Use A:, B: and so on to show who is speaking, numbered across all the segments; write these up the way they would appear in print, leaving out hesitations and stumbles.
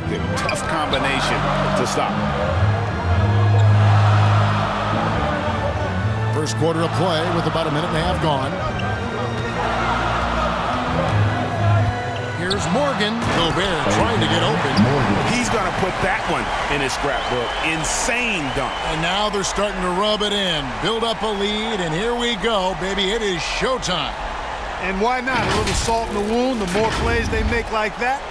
A: effective. Tough combination to stop.
B: First quarter of play with about a minute and a half gone. Here's Morgan. Gobert trying to get open.
A: He's going to put that one in his scrapbook. Insane dunk.
B: And now they're starting to rub it in. Build up a lead, and here we go, baby. It is showtime.
C: And why not? A little salt in the wound. The more plays they make like that,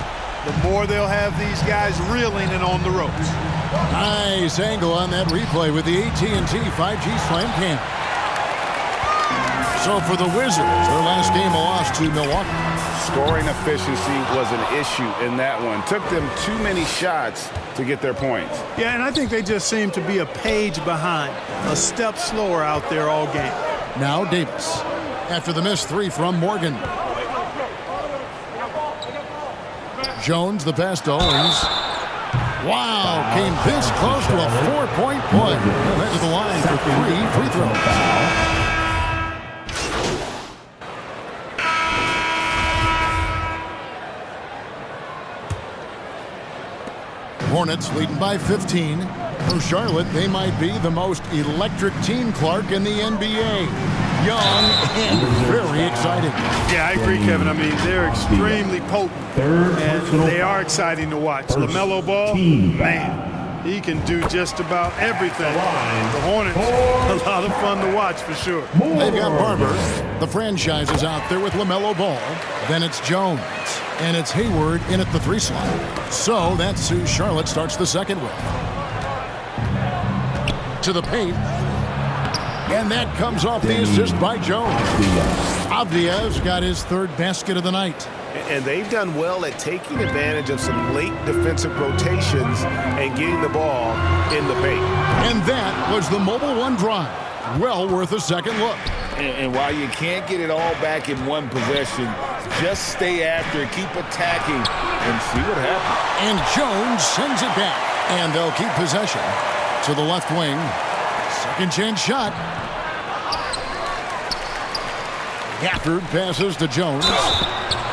C: the more they'll have these guys reeling and on the ropes.
B: Nice angle on that replay with the AT&T 5G Slam Cam. So for the Wizards, their last game a loss to Milwaukee.
A: Scoring efficiency was an issue in that one. Took them too many shots to get their points.
C: Yeah, and I think they just seem to be a page behind, a step slower out there all game.
B: Now Davis. After the missed three from Morgan. Jones, the pass to Owens. Wow, came this close to a 4-point play. Head to the line for 3 free throws. Hornets leading by 15. For Charlotte, they might be the most electric team, Clark, in the NBA. Young and very exciting.
C: Yeah, I agree, Kevin. I mean, they're extremely potent, and they are exciting to watch. LaMelo Ball, man, he can do just about everything. The Hornets, a lot of fun to watch for sure.
B: They've got Barber. The franchise is out there with LaMelo Ball. Then it's Jones. And it's Hayward in at the 3 slot. So that's who Charlotte starts the second with. To the paint. And that comes off the assist by Jones. Avdia's got his 3rd basket of the night.
A: And they've done well at taking advantage of some late defensive rotations and getting the ball in the paint.
B: And that was the Mobile One drive. Well worth a second look.
A: And while you can't get it all back in one possession, just stay after it, keep attacking, and see what happens.
B: And Jones sends it back. And they'll keep possession. To the left wing. Second chance shot. Gafford passes to Jones.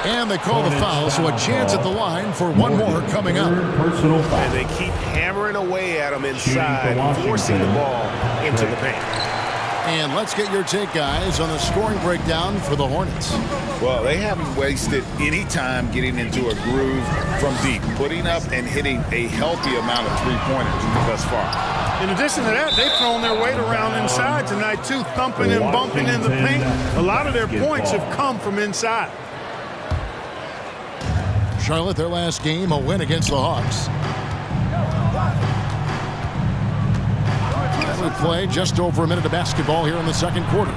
B: And they call the foul, so a chance at the line for one more coming up.
A: And they keep hammering away at him inside, forcing the ball into the paint.
B: And let's get your take, guys, on the scoring breakdown for the Hornets.
A: Well, they haven't wasted any time getting into a groove from deep, putting up and hitting a healthy amount of three-pointers thus far.
C: In addition to that, they've thrown their weight around inside tonight, too, thumping and bumping in the paint. A lot of their points have come from inside.
B: Charlotte, their last game, a win against the Hawks. We play just over a minute of basketball here in the second quarter.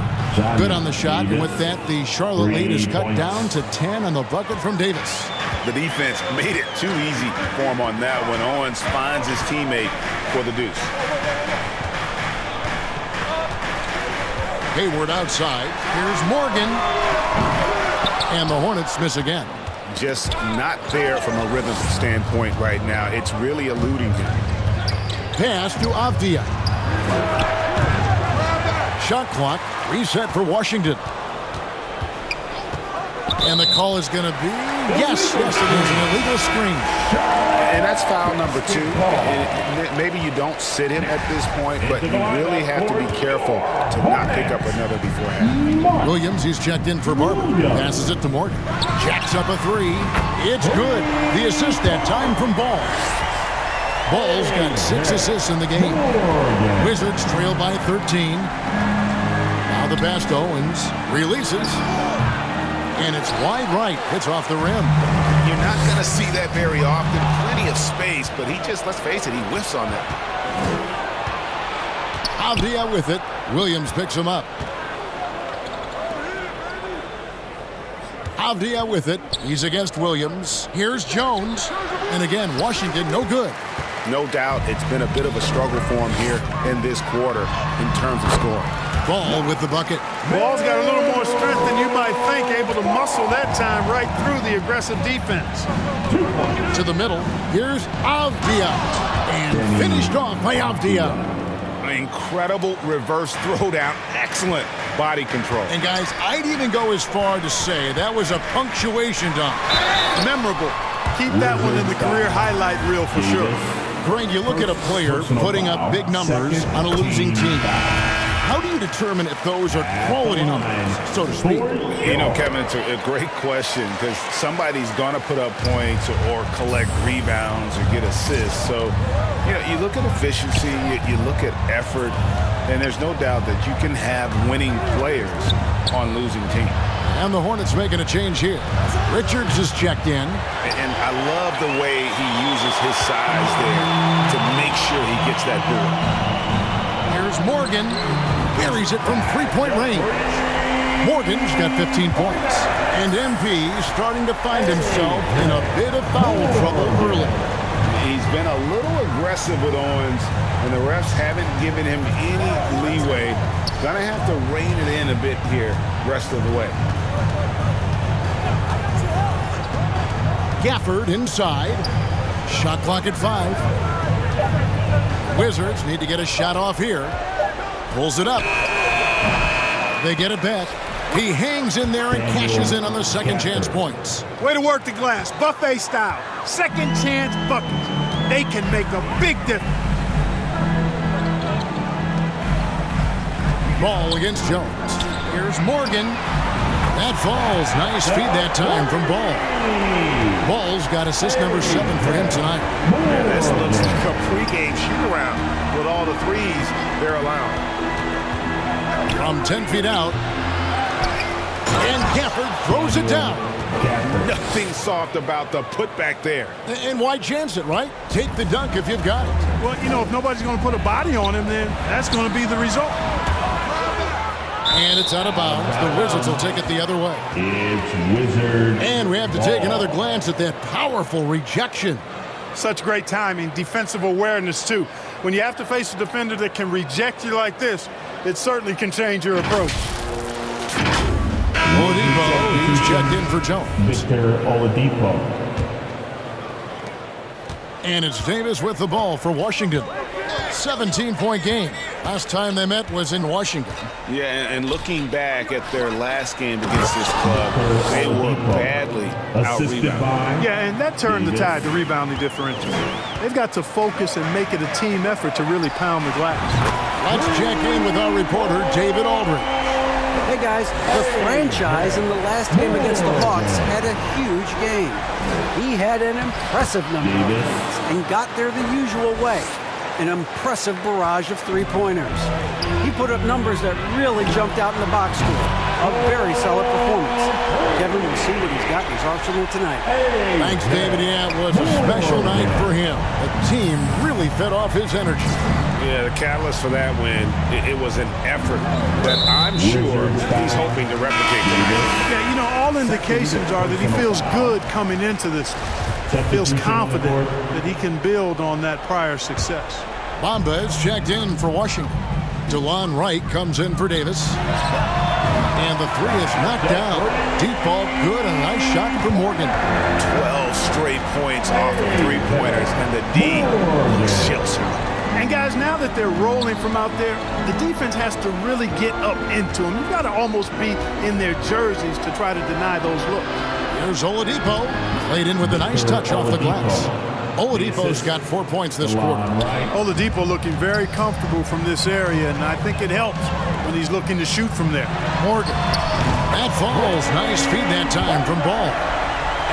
B: Good on the shot, and with that, the Charlotte lead is cut down to 10 on the bucket from Davis.
A: The defense made it too easy for him on that when Owens finds his teammate for the deuce.
B: Hayward outside. Here's Morgan. And the Hornets miss again.
A: Just not there from a rhythm standpoint right now. It's really eluding him.
B: Pass to Avdia. Shot clock reset for Washington. And the call is going to be, yes, it is an illegal screen.
A: And that's foul number 2. And maybe you don't sit him at this point, but you really have to be careful to not pick up another beforehand.
B: Williams, he's checked in for Barber. Passes it to Morgan. Jacks up a 3. It's good. The assist that time from Ball. Ball's got 6 assists in the game. Wizards trail by 13. Now the pass to Owens. Releases. And it's wide right. Hits off the rim.
A: You're not going to see that very often. Plenty of space, but he just, let's face it, he whiffs on that.
B: Avdia with it. Williams picks him up. Avdia with it. He's against Williams. Here's Jones. And again, Washington no good.
A: No doubt it's been a bit of a struggle for him here in this quarter in terms of scoring.
B: Ball with the bucket.
C: Ball's got a little more strength than you might think, able to muscle that time right through the aggressive defense.
B: To the middle. Here's Avdia. And finished off by Avdia.
A: An incredible reverse throwdown. Excellent body control.
B: And guys, I'd even go as far to say that was a punctuation dunk. Memorable.
C: Keep that one in the career highlight reel for sure.
B: Greg, you look at a player putting up big numbers on a losing team. How do you determine if those are quality numbers, so to speak?
A: You know, Kevin, it's a great question because somebody's going to put up points or collect rebounds or get assists. So, you know, you look at efficiency, you look at effort, and there's no doubt that you can have winning players on losing teams.
B: And the Hornets making a change here. Richards is checked in.
A: And I love the way he uses his size there to make sure he gets that board.
B: Here's Morgan. Buries it from three-point range. Morgan's got 15 points. And MP starting to find himself in a bit of foul trouble early.
A: He's been a little aggressive with Owens, and the refs haven't given him any leeway. Gonna have to rein it in a bit here rest of the way.
B: Gafford inside. Shot clock at 5. Wizards need to get a shot off here. Pulls it up. They get it back. He hangs in there and cashes in on the second chance points.
C: Way to work the glass, buffet style. Second chance buckets. They can make a big difference.
B: Ball against Jones. Here's Morgan. That falls. Nice feed that time from Ball. Ball's got assist number 7 for him tonight.
A: Yeah, this looks like a pregame shoot-around with all the threes they're allowing.
B: From 10 feet out. And Gafford throws it down.
A: Nothing soft about the putback there.
B: And why chance it, right? Take the dunk if you've got it.
C: Well, you know, if nobody's going to put a body on him, then that's going to be the result.
B: And it's out of bounds. The Wizards will take it the other way.
D: It's Wizards.
B: And we have to take another glance at that powerful rejection.
C: Such great timing, defensive awareness, too. When you have to face a defender that can reject you like this, it certainly can change your approach.
B: Oladipo, he's checked in for Jones.
D: Victor Oladipo.
B: And it's Davis with the ball for Washington. 17-point game. Last time they met was in Washington.
A: Yeah, and looking back at their last game against this club, they were badly out-rebounded.
C: Yeah, and that turned the tide, the rebounding differential. They've got to focus and make it a team effort to really pound the glass.
B: Let's check in with our reporter, David Aldridge.
E: Hey guys, the franchise in the last game against the Hawks had a huge game. He had an impressive number of points and got there the usual way. An impressive barrage of three-pointers. He put up numbers that really jumped out in the box score. A very solid performance. Kevin will see what he's got in his arsenal tonight.
B: Thanks, David. Yeah, it was a special night for him. The team really fed off his energy.
A: Yeah, the catalyst for that win, it was an effort that I'm sure he's hoping to replicate tonight.
C: Yeah, you know, all indications are that he feels good coming into this. Feels confident that he can build on that prior success.
B: Bamba is checked in for Washington. DeLon Wright comes in for Davis. And the three is knocked down. Deep ball, good, and a nice shot from Morgan.
A: 12 straight points off of three-pointers, and the D looks shell-shocked.
C: And guys, now that they're rolling from out there, the defense has to really get up into them. You've got to almost be in their jerseys to try to deny those looks.
B: Here's Oladipo. Laid in with a nice touch off the glass. Oladipo's got 4 points this quarter.
C: Oladipo looking very comfortable from this area, and I think it helps when he's looking to shoot from there.
B: Morgan. That falls. Nice feed that time from Ball.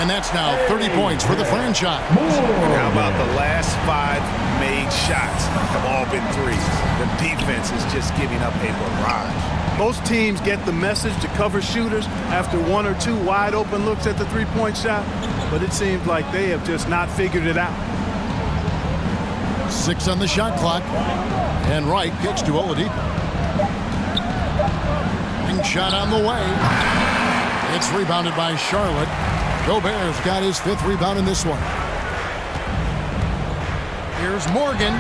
B: And that's now 30 points for the franchise.
A: How about the last 5 made shots have all been threes? The defense is just giving up a barrage.
C: Most teams get the message to cover shooters after 1 or 2 wide open looks at the three-point shot, but it seems like they have just not figured it out.
B: 6 on the shot clock. And Wright kicks to Oladipo. Big shot on the way. It's rebounded by Charlotte. Gobert's got his 5th rebound in this one. Here's Morgan.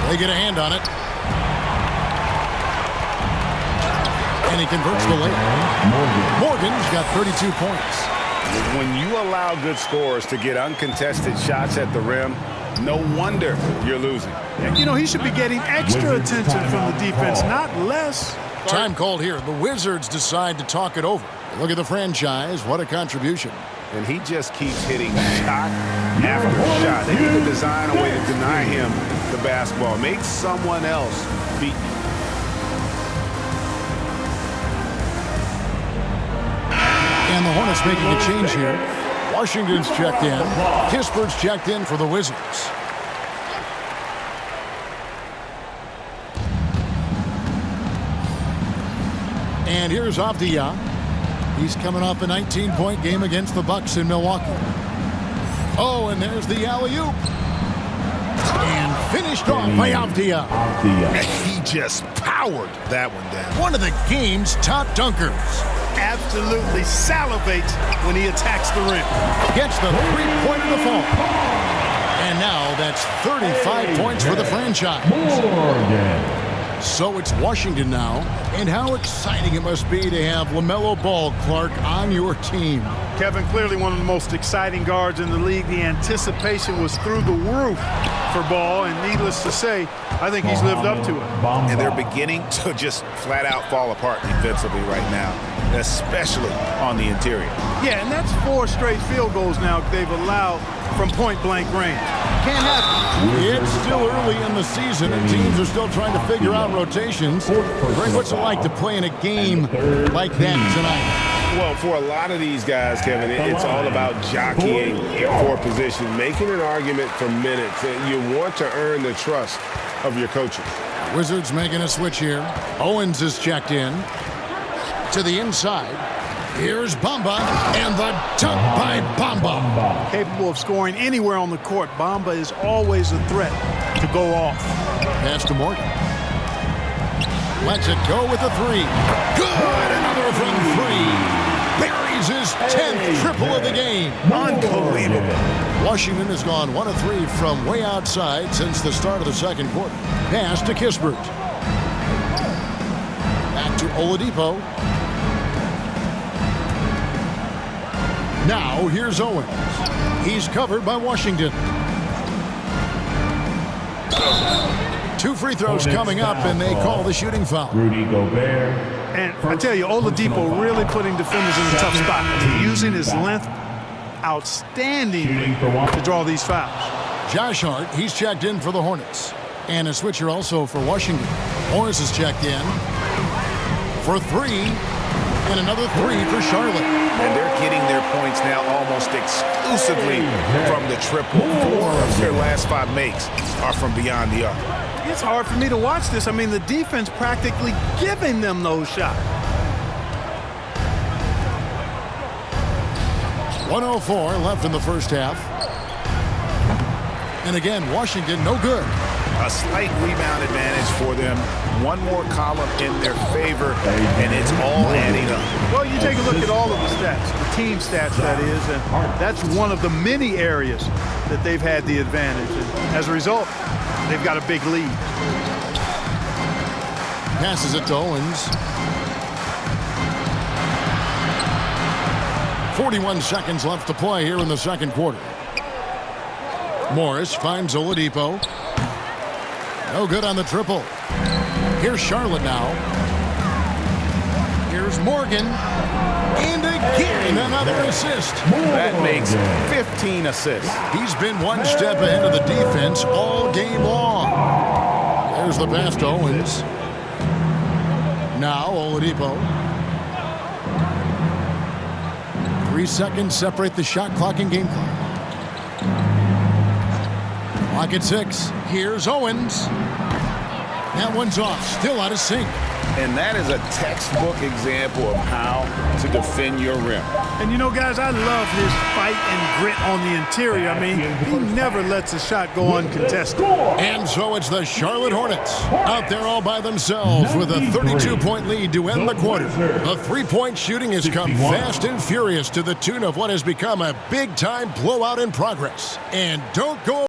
B: They get a hand on it. And he converts the layup. Morgan's got 32 points.
A: When you allow good scorers to get uncontested shots at the rim, no wonder you're losing.
C: You know, he should be getting extra attention from the defense, not less.
B: Time called here. The Wizards decide to talk it over. Look at the franchise. What a contribution.
A: and he just keeps hitting shot after shot. They need to design a way to deny him the basketball. Make someone else beat.
B: And the Hornets making a change here. Washington's checked in. Kispert's checked in for the Wizards. And here's Avdia. He's coming off a 19-point game against the Bucks in Milwaukee. Oh, and there's the alley-oop. And finished off by Avdia.
A: He just powered that one down.
B: One of the game's top dunkers.
C: Absolutely salivates when he attacks the rim.
B: Gets the three-pointer to fall. And now that's 35 points for the franchise. So it's Washington now, and how exciting it must be to have LaMelo Ball, Clark, on your team.
C: Kevin, clearly one of the most exciting guards in the league. The anticipation was through the roof for Ball, and needless to say, I think he's lived up to it.
A: And they're beginning to just flat out fall apart defensively right now, especially on the interior.
C: Yeah, and that's 4 straight field goals now they've allowed from point-blank range. Can't have it.
B: It's still early in the season, and teams are still trying to figure out rotations. Greg, what's it like to play in a game like that tonight?
F: Well, for a lot of these guys, Kevin, it's all about jockeying for position, making an argument for minutes. You want to earn the trust of your coaches.
B: Wizards making a switch here. Owens is checked in. To the inside. Here's Bamba, and the dunk by Bamba.
C: Capable of scoring anywhere on the court. Bamba is always a threat to go off.
B: Pass to Morgan. Lets it go with a three. Good, another from three. Buries his 10th triple of the game.
A: Unbelievable.
B: Washington has gone 1 of 3 from way outside since the start of the second quarter. Pass to Kispert. Back to Oladipo. Now here's Owens. He's covered by Washington. 2 free throws coming up, and they call the shooting foul.
D: Rudy Gobert.
C: And I tell you, Oladipo really putting defenders in a tough spot. Using his length outstanding to draw these fouls.
B: Josh Hart, he's checked in for the Hornets. And a switcher also for Washington. Morris is checked in for 3. And another 3 for Charlotte.
A: And they're getting their points now almost exclusively from the triple. 4 of their last 5 makes are from beyond the arc.
C: It's hard for me to watch this. I mean, the defense practically giving them those shots.
B: 1:04 left in the first half. And again, Washington no good.
A: A slight rebound advantage for them. One more column in their favor, and it's all adding up.
C: Well, you take a look at all of the stats, the team stats, that is, and that's one of the many areas that they've had the advantage. And as a result, they've got a big lead.
B: Passes it to Owens. 41 seconds left to play here in the second quarter. Morris finds Oladipo. No good on the triple. Here's Charlotte now. Here's Morgan. And again, another assist.
A: That makes 15 assists.
B: He's been one step ahead of the defense all game long. There's the pass to Owens. Now Oladipo. 3 seconds separate the shot clock and game clock. Clock at 6. Here's Owens. That one's off. Still out of sync.
A: And that is a textbook example of how to defend your rim.
C: And you know, guys, I love his fight and grit on the interior. I mean, he never lets a shot go uncontested.
B: And so it's the Charlotte Hornets out there all by themselves with a 32-point lead to end the quarter. The three-point shooting has come fast and furious to the tune of what has become a big-time blowout in progress. And don't go